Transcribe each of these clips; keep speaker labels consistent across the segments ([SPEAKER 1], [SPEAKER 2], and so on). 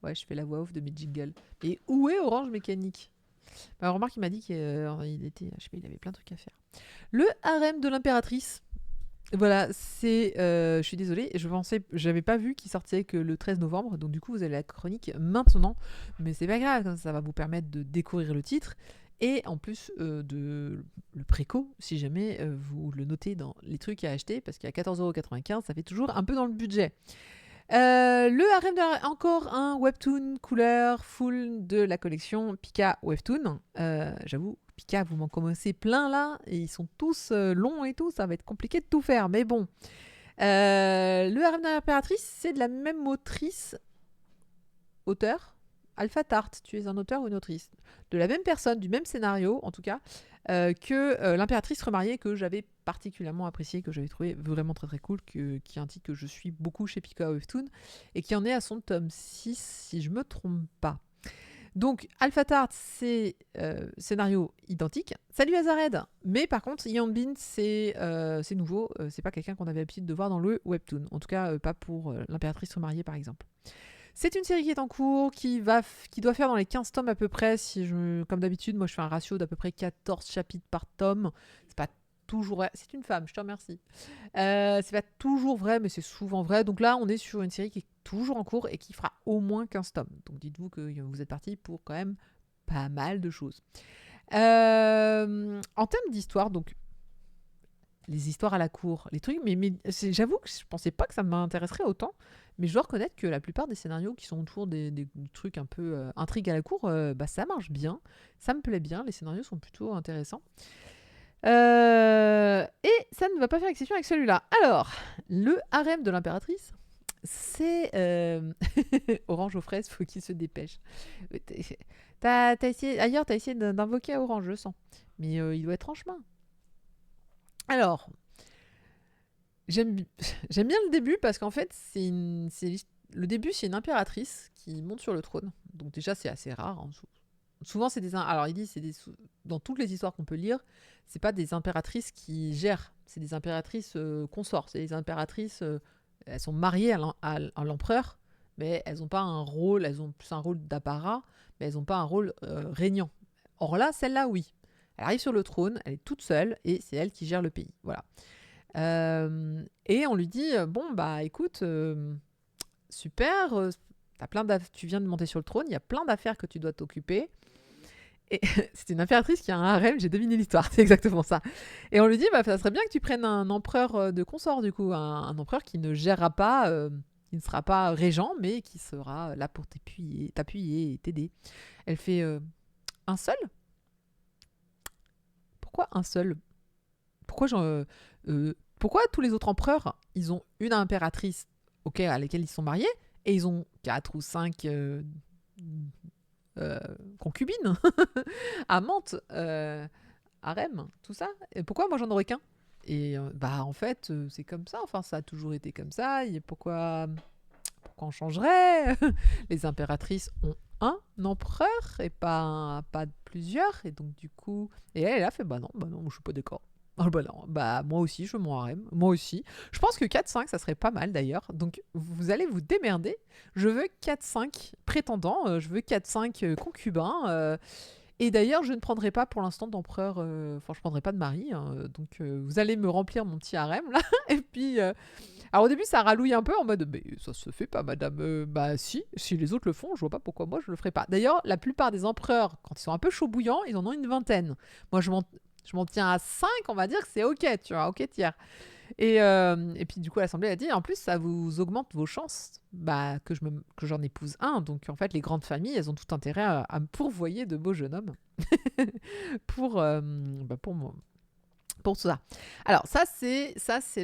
[SPEAKER 1] Ouais, je fais la voix off de mes jingles. Et où est Orange Mécanique? Bah, remarque, il m'a dit qu'il était, je sais pas, il avait plein de trucs à faire. Le harem de l'impératrice. Voilà, c'est. Je suis désolée, j'avais pas vu qu'il sortait que le 13 novembre, donc du coup, vous avez la chronique maintenant. Mais c'est pas grave, ça va vous permettre de découvrir le titre. Et en plus de le préco, si jamais vous le notez dans les trucs à acheter, parce qu'à 14,95€, ça fait toujours un peu dans le budget. Le harem encore un webtoon couleur full de la collection Pika Webtoon. J'avoue, Pika, vous m'en commencez plein là, et ils sont tous longs et tout, ça va être compliqué de tout faire, mais bon. Le harem de l'impératrice, c'est de la même auteur. Alpha Tart, tu es un auteur ou une autrice de la même personne, du même scénario en tout cas, que l'impératrice remariée, que j'avais particulièrement apprécié, que j'avais trouvé vraiment très très cool, qui est un titre que je suis beaucoup chez Pika Webtoon, et qui en est à son tome 6 si je me trompe pas. Donc Alpha Tart, c'est scénario identique. Salut Azared. Mais par contre, Yan Bin, c'est nouveau. C'est pas quelqu'un qu'on avait l'habitude de voir dans le webtoon. En tout cas, pas pour l'impératrice remariée par exemple. C'est une série qui est en cours, qui doit faire dans les 15 tomes à peu près. Comme d'habitude, moi je fais un ratio d'à peu près 14 chapitres par tome. C'est pas toujours vrai. C'est une femme, je te remercie. C'est pas toujours vrai, mais c'est souvent vrai. Donc là, on est sur une série qui est toujours en cours et qui fera au moins 15 tomes. Donc dites-vous que vous êtes parti pour quand même pas mal de choses. En termes d'histoire, donc les histoires à la cour, les trucs, mais j'avoue que je pensais pas que ça m'intéresserait autant, mais je dois reconnaître que la plupart des scénarios qui sont autour des trucs un peu intrigues à la cour, ça marche bien, ça me plaît bien, les scénarios sont plutôt intéressants. Et ça ne va pas faire exception avec celui-là. Alors, le harem de l'impératrice, c'est Orange aux fraises, faut qu'il se dépêche. T'as essayé d'invoquer Orange, je sens, mais il doit être en chemin. Alors, j'aime bien le début parce qu'en fait, le début, c'est une impératrice qui monte sur le trône. Donc déjà, c'est assez rare. Hein. Souvent, c'est alors il dit, dans toutes les histoires qu'on peut lire, c'est pas des impératrices qui gèrent, c'est des impératrices consorts, c'est des impératrices, elles sont mariées à l'empereur, mais elles ont pas un rôle, elles ont plus un rôle d'apparat, mais elles ont pas un rôle régnant. Or là, celle-là, oui. Elle arrive sur le trône, elle est toute seule et c'est elle qui gère le pays. Voilà. Et on lui dit bon bah écoute, super, tu viens de monter sur le trône, il y a plein d'affaires que tu dois t'occuper. Et c'est une impératrice qui a un harem, j'ai deviné l'histoire, c'est exactement ça. Et on lui dit bah ça serait bien que tu prennes un empereur de consort du coup, un empereur qui ne gérera pas, qui ne sera pas régent, mais qui sera là pour t'appuyer et t'aider. Elle fait un seul. Pourquoi un seul? Pourquoi tous les autres empereurs, ils ont une impératrice à laquelle ils sont mariés, et ils ont 4 ou 5 concubines, amantes, harem, tout ça. Et pourquoi moi j'en aurais qu'un? Et en fait, c'est comme ça, enfin ça a toujours été comme ça, et pourquoi on changerait? Les impératrices ont un empereur et pas plusieurs, et donc du coup... Et elle a fait bah non, je suis pas d'accord. Ah bah non, bah moi aussi je veux mon harem, moi aussi. Je pense que 4-5 ça serait pas mal d'ailleurs, donc vous allez vous démerder. Je veux 4-5 prétendants, je veux 4-5 concubins, et d'ailleurs je ne prendrai pas pour l'instant d'empereur, je prendrai pas de mari, hein, donc vous allez me remplir mon petit harem là, et puis... alors au début ça rallouille un peu en mode mais ça se fait pas madame, bah si les autres le font, je vois pas pourquoi moi je le ferais pas. D'ailleurs la plupart des empereurs quand ils sont un peu chauds bouillants ils en ont une vingtaine. Moi je m'en tiens à 5, on va dire que c'est ok, tu vois, ok tiers. Et puis du coup l'Assemblée a dit en plus ça vous augmente vos chances que j'en épouse un. Donc en fait les grandes familles elles ont tout intérêt à me pourvoyer de beaux jeunes hommes pour tout ça. Alors ça c'est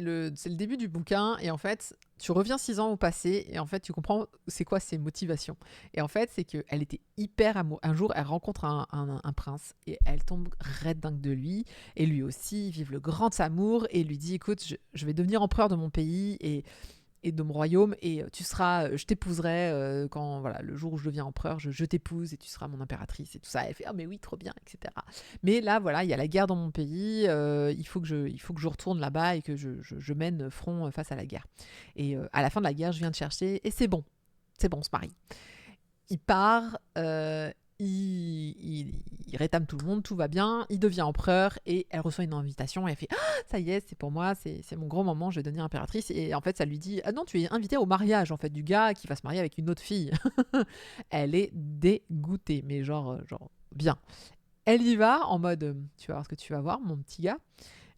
[SPEAKER 1] le début du bouquin, et en fait tu reviens 6 ans au passé et en fait tu comprends c'est quoi ses motivations. Et en fait c'est qu'elle était hyper amoureuse. Un jour elle rencontre un prince et elle tombe raide dingue de lui, et lui aussi vive le grand amour et lui dit écoute je vais devenir empereur de mon pays, et de mon royaume, et je t'épouserai quand, voilà, le jour où je deviens empereur, je t'épouse et tu seras mon impératrice et tout ça. Elle fait, oh mais oui, trop bien, etc. Mais là, voilà, il y a la guerre dans mon pays, il faut que je retourne là-bas et que je mène front face à la guerre. Et à la fin de la guerre, je viens te chercher et c'est bon, on se marie. Il part, il rétame tout le monde, tout va bien, il devient empereur et elle reçoit une invitation et elle fait ah, ça y est, c'est pour moi, c'est mon gros moment, je vais devenir impératrice. Et en fait, ça lui dit ah non, tu es invitée au mariage en fait du gars qui va se marier avec une autre fille. Elle est dégoûtée, mais genre bien. Elle y va en mode tu vas voir ce que tu vas voir, mon petit gars.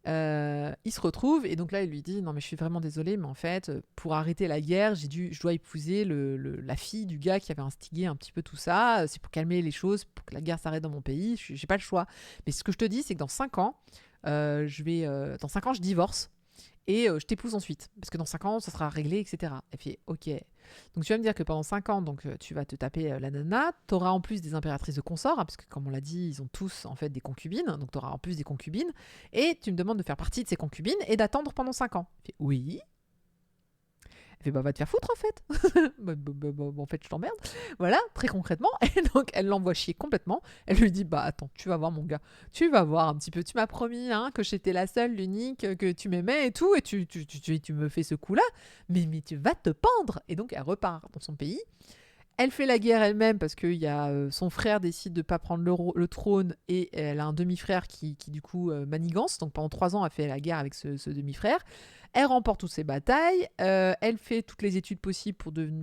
[SPEAKER 1] Il se retrouve et donc là il lui dit non mais je suis vraiment désolée mais en fait pour arrêter la guerre je dois épouser la fille du gars qui avait instigé un petit peu tout ça, c'est pour calmer les choses, pour que la guerre s'arrête dans mon pays, j'ai pas le choix, mais ce que je te dis c'est que dans 5 ans dans 5 ans je divorce et je t'épouse ensuite parce que dans 5 ans ça sera réglé, etc. Elle fait ok, donc tu vas me dire que pendant 5 ans donc tu vas te taper la nana, t'auras en plus des impératrices de consorts, hein, parce que comme on l'a dit ils ont tous en fait des concubines, donc t'auras en plus des concubines et tu me demandes de faire partie de ces concubines et d'attendre pendant 5 ans. Elle fait oui. Elle fait bah va te faire foutre en fait. En fait je t'emmerde. Voilà, très concrètement. Et donc elle l'envoie chier complètement. Elle lui dit bah attends, tu vas voir mon gars. Tu vas voir un petit peu. Tu m'as promis hein, que j'étais la seule, l'unique, que tu m'aimais et tout. Et tu me fais ce coup-là. Mais tu vas te pendre. Et donc elle repart dans son pays. Elle fait la guerre elle-même parce que son frère décide de ne pas prendre le trône et elle a un demi-frère qui du coup manigance. Donc pendant 3 ans, elle fait la guerre avec ce demi-frère. Elle remporte toutes ses batailles. Elle fait toutes les études possibles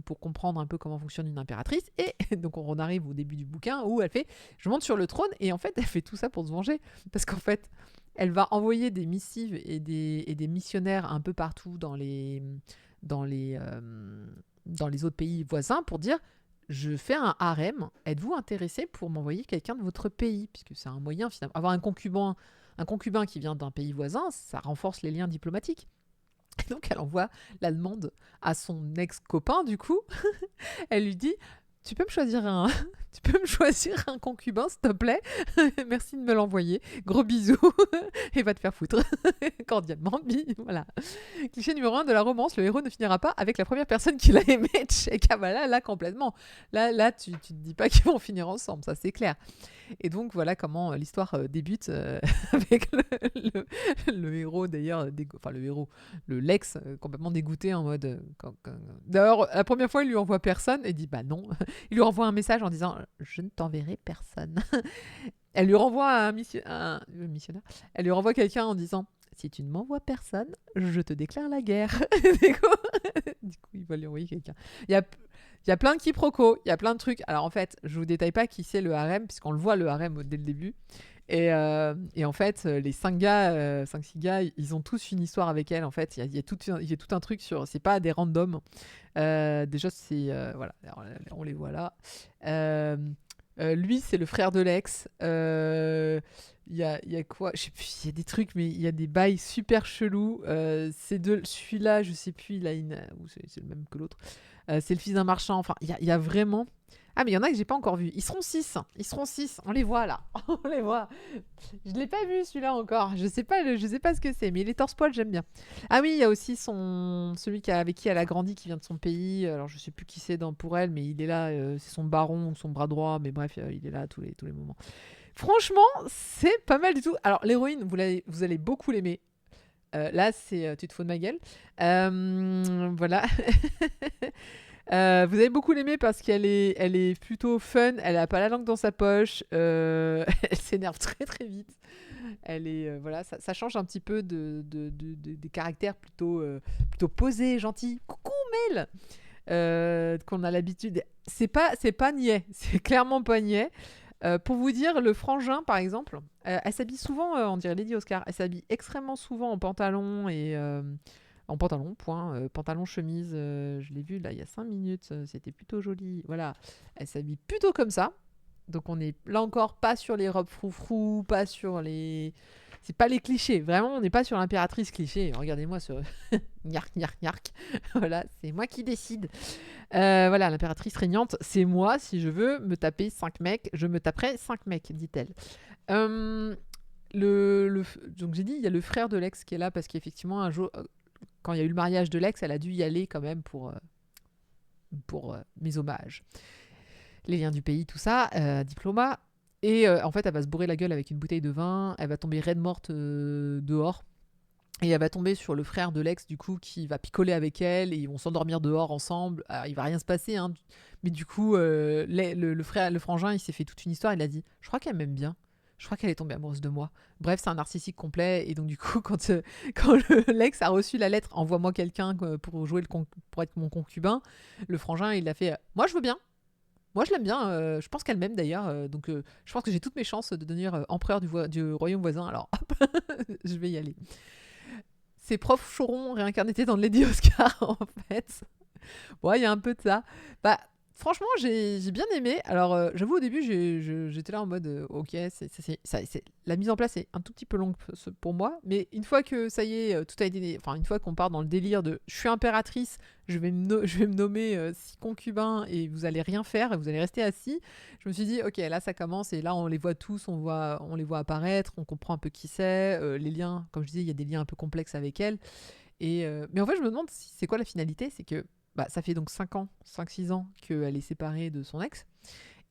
[SPEAKER 1] pour comprendre un peu comment fonctionne une impératrice. Et donc on en arrive au début du bouquin où elle fait « Je monte sur le trône » et en fait elle fait tout ça pour se venger. Parce qu'en fait, elle va envoyer des missives et des missionnaires un peu partout dans les autres pays voisins pour dire je fais un harem, êtes-vous intéressé pour m'envoyer quelqu'un de votre pays, puisque c'est un moyen finalement. Avoir un concubin qui vient d'un pays voisin, ça renforce les liens diplomatiques. Et donc elle envoie la demande à son ex-copain du coup. Elle lui dit tu peux me choisir un concubin s'il te plaît. Merci de me l'envoyer. Gros bisous et va te faire foutre. Cordialement, voilà. Cliché numéro 1 de la romance, le héros ne finira pas avec la première personne qu'il a aimée. Check, ah bah là complètement. Là tu te dis pas qu'ils vont finir ensemble, ça c'est clair. Et donc voilà comment l'histoire débute avec le héros d'ailleurs, enfin le héros, l'ex complètement dégoûté en mode. D'ailleurs la première fois il lui envoie personne et dit bah non. Il lui renvoie un message en disant je ne t'enverrai personne. Elle lui renvoie un missionnaire. Elle lui renvoie quelqu'un en disant si tu ne m'envoies personne, je te déclare la guerre. Du coup, il va lui envoyer quelqu'un. Il y a plein de quiproquos, il y a plein de trucs. Alors en fait, je vous détaille pas qui c'est le harem, puisqu'on le voit le harem dès le début. Et en fait, les 5 gars, 5-6 gars, ils ont tous une histoire avec elle. En fait, il y a tout un truc sur. C'est pas des randoms. Déjà, c'est. Voilà, alors, on les voit là. Lui, c'est le frère de l'ex. Il y a quoi? Je sais plus, il y a des trucs, mais il y a des bails super chelous. Celui-là, je sais plus, c'est le même que l'autre. C'est le fils d'un marchand. Enfin, il y a vraiment. Ah, mais il y en a que j'ai pas encore vu. Ils seront 6. On les voit là. On les voit. Je l'ai pas vu celui-là encore. Je sais pas ce que c'est, mais les torse-poil, j'aime bien. Ah oui, il y a aussi celui avec qui elle a grandi, qui vient de son pays. Alors je sais plus qui c'est pour elle, mais il est là. C'est son baron ou son bras droit, mais bref, il est là à tous les moments. Franchement, c'est pas mal du tout. Alors l'héroïne, vous allez beaucoup l'aimer. Là, c'est tu te fous de ma gueule. Voilà. Vous allez beaucoup l'aimer parce qu'elle est plutôt fun, elle a pas la langue dans sa poche, elle s'énerve très très vite. Elle est voilà, ça change un petit peu des caractères plutôt posés, gentils. Coucou Mel, qu'on a l'habitude. C'est pas niais, c'est clairement pas niais. Pour vous dire, le frangin par exemple, elle s'habille souvent, on dirait Lady Oscar, elle s'habille extrêmement souvent en pantalon et en pantalon, point. Pantalon, chemise, je l'ai vu là il y a 5 minutes, c'était plutôt joli. Voilà, elle s'habille plutôt comme ça. Donc on est là encore pas sur les robes froufrou, pas sur les... C'est pas les clichés, vraiment on n'est pas sur l'impératrice cliché. Regardez-moi ce... Nyark, nyark, nyark. Voilà, c'est moi qui décide. Voilà, l'impératrice régnante, c'est moi. Si je veux me taper 5 mecs, je me taperai 5 mecs, dit-elle. Donc j'ai dit, il y a le frère de l'ex qui est là parce qu'effectivement un jour... quand il y a eu le mariage de l'ex, elle a dû y aller quand même pour mes hommages. Les liens du pays, tout ça, diploma. Et en fait, elle va se bourrer la gueule avec une bouteille de vin, elle va tomber raide morte dehors. Et elle va tomber sur le frère de l'ex, du coup, qui va picoler avec elle et ils vont s'endormir dehors ensemble. Alors, il va rien se passer, hein. Mais du coup, le frère, le frangin, il s'est fait toute une histoire. Il a dit, je crois qu'elle m'aime bien. Je crois qu'elle est tombée amoureuse de moi. Bref, c'est un narcissique complet. Et donc, du coup, quand l'ex a reçu la lettre, envoie-moi quelqu'un pour jouer pour être mon concubin, le frangin, il a fait, moi, je veux bien. Moi, je l'aime bien. Je pense qu'elle m'aime d'ailleurs. Donc, je pense que j'ai toutes mes chances de devenir empereur du royaume voisin. Alors, hop, je vais y aller. C'est Prof Choron réincarné dans Lady Oscar, en fait. Bon, il y a un peu de ça. Bah, franchement, j'ai bien aimé. Alors, j'avoue, au début, j'étais là en mode, ok, la mise en place est un tout petit peu longue pour moi. Mais une fois que ça y est, tout a été. Enfin, une fois qu'on part dans le délire de je suis impératrice, je vais me nommer 6 concubins et vous allez rien faire, vous allez rester assis. Je me suis dit, ok, là, ça commence et là, on les voit tous, on les voit apparaître, on comprend un peu qui c'est. Les liens, comme je disais, il y a des liens un peu complexes avec elle. Mais en fait, je me demande c'est quoi la finalité. C'est que ça fait donc 5-6 ans qu'elle est séparée de son ex.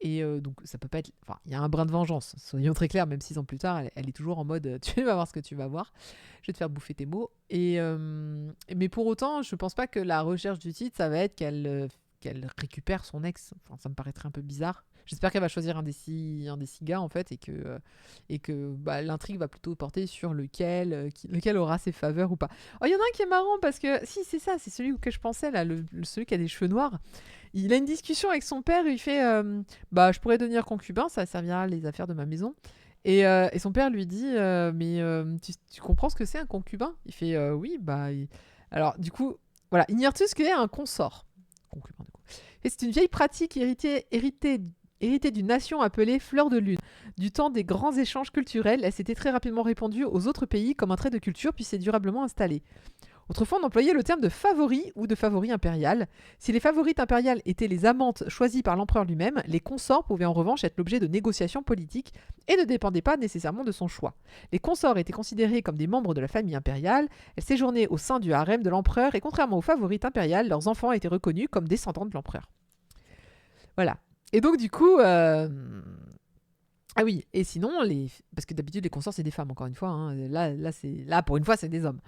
[SPEAKER 1] Et donc, ça peut pas être. Enfin, il y a un brin de vengeance, soyons très clairs, même 6 ans plus tard, elle est toujours en mode tu vas voir ce que tu vas voir, je vais te faire bouffer tes mots. Mais pour autant, je pense pas que la recherche du titre, ça va être qu'elle récupère son ex. Enfin, ça me paraîtrait un peu bizarre. J'espère qu'elle va choisir un des six gars, en fait, et que l'intrigue va plutôt porter sur lequel aura ses faveurs ou pas. Oh, il y en a un qui est marrant parce que, si, c'est ça, c'est celui que je pensais, là, celui qui a des cheveux noirs. Il a une discussion avec son père, il fait je pourrais devenir concubin, ça servira à les affaires de ma maison. Et son père lui dit tu comprends ce que c'est un concubin? Il fait oui, alors du coup, voilà, ignores-tu ce qu'est un consort? Concubin, du coup. Et c'est une vieille pratique héritée d'une nation appelée Fleur de Lune. Du temps des grands échanges culturels, elle s'était très rapidement répandue aux autres pays comme un trait de culture, puis s'est durablement installée. Autrefois, on employait le terme de favori ou de favori impérial. Si les favorites impériales étaient les amantes choisies par l'empereur lui-même, les consorts pouvaient en revanche être l'objet de négociations politiques et ne dépendaient pas nécessairement de son choix. Les consorts étaient considérés comme des membres de la famille impériale, elles séjournaient au sein du harem de l'empereur et contrairement aux favorites impériales, leurs enfants étaient reconnus comme descendants de l'empereur. Voilà. Et donc du coup... Ah oui, et sinon, parce que d'habitude les consorts c'est des femmes encore une fois, hein. Là pour une fois c'est des hommes.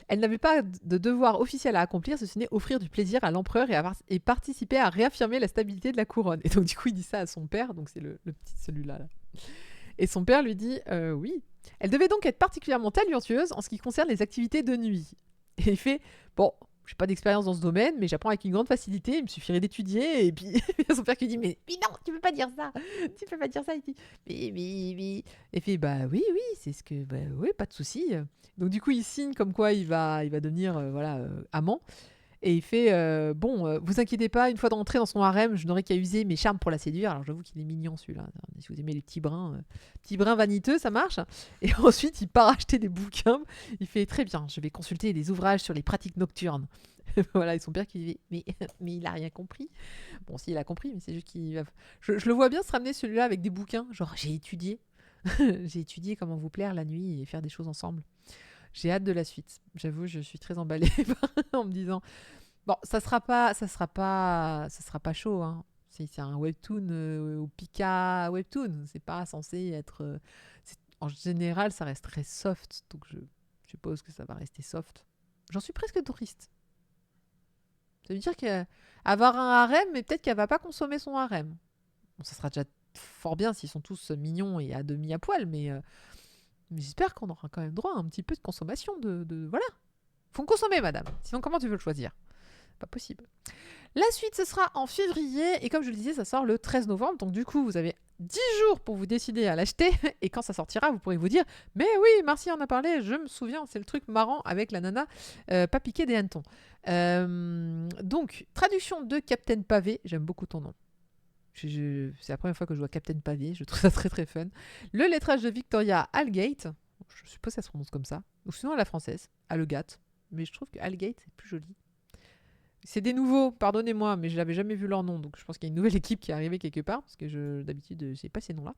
[SPEAKER 1] Elle n'avait pas de devoir officiel à accomplir, ce n'est offrir du plaisir à l'empereur et participer à réaffirmer la stabilité de la couronne. Et donc du coup il dit ça à son père, donc c'est le petit celui-là. Là. Et son père lui dit oui. Elle devait donc être particulièrement talentueuse en ce qui concerne les activités de nuit. Et il fait bon. J'ai pas d'expérience dans ce domaine, mais j'apprends avec une grande facilité. Il me suffirait d'étudier. Et puis, il y a son père qui dit mais non, tu peux pas dire ça. Tu peux pas dire ça. Il dit mais. Et il fait oui, c'est ce que. Oui, pas de souci. Donc, du coup, il signe comme quoi il va devenir amant. Et il fait vous inquiétez pas, une fois d'entrée dans son harem, je n'aurai qu'à user mes charmes pour la séduire. Alors j'avoue qu'il est mignon celui-là. Si vous aimez les petits brins vaniteux, ça marche. Et ensuite, il part acheter des bouquins. Il fait très bien, je vais consulter des ouvrages sur les pratiques nocturnes. Voilà, et son père qui dit mais il a rien compris. Bon, si il a compris, mais c'est juste qu'il va. Je le vois bien se ramener celui-là avec des bouquins. Genre j'ai étudié, j'ai étudié comment vous plaire la nuit et faire des choses ensemble. J'ai hâte de la suite. J'avoue, je suis très emballée en me disant bon, ça sera pas chaud. Hein. C'est un webtoon ou Pika webtoon. C'est pas censé être. En général, ça reste très soft, donc je suppose que ça va rester soft. J'en suis presque triste. Ça veut dire qu'avoir un harem, mais peut-être qu'elle va pas consommer son harem. Bon, ça sera déjà fort bien s'ils sont tous mignons et à demi à poil, mais j'espère qu'on aura quand même droit à un petit peu de consommation voilà. Faut me consommer, madame. Sinon, comment tu veux le choisir? Pas possible. La suite, ce sera en février. Et comme je le disais, ça sort le 13 novembre. Donc, du coup, vous avez 10 jours pour vous décider à l'acheter. Et quand ça sortira, vous pourrez vous dire mais oui, Marcy en a parlé. Je me souviens, c'est le truc marrant avec la nana pas piqué des hannetons. Donc, traduction de Captain Pavé. J'aime beaucoup ton nom. C'est la première fois que je vois Captain Pavé. Je trouve ça très très fun. Le lettrage de Victoria Allgate. Je suppose que ça se prononce comme ça. Ou sinon à la française. Allgate. Mais je trouve que Allgate, c'est plus joli. C'est des nouveaux, pardonnez-moi, mais je n'avais jamais vu leur nom, donc je pense qu'il y a une nouvelle équipe qui est arrivée quelque part, parce que d'habitude, je ne sais pas ces noms-là.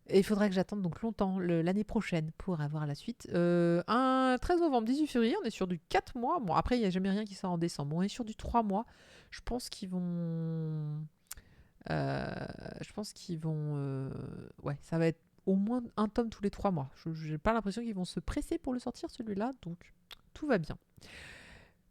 [SPEAKER 1] Et il faudra que j'attende donc longtemps, l'année prochaine, pour avoir la suite. Un 13 novembre, 18 février, on est sur du 4 mois. Bon, après, il n'y a jamais rien qui sort en décembre. On est sur du 3 mois. Je pense qu'ils vont... euh, je pense qu'ils vont... ouais, ça va être au moins un tome tous les 3 mois. Je n'ai pas l'impression qu'ils vont se presser pour le sortir, celui-là. Donc, tout va bien.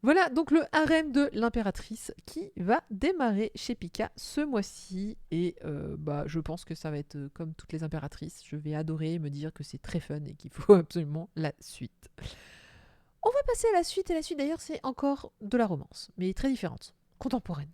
[SPEAKER 1] Voilà donc le harem de l'impératrice qui va démarrer chez Pika ce mois-ci. Et bah, je pense que ça va être comme toutes les impératrices. Je vais adorer me dire que c'est très fun et qu'il faut absolument la suite. On va passer à la suite. Et la suite d'ailleurs c'est encore de la romance, mais très différente, contemporaine.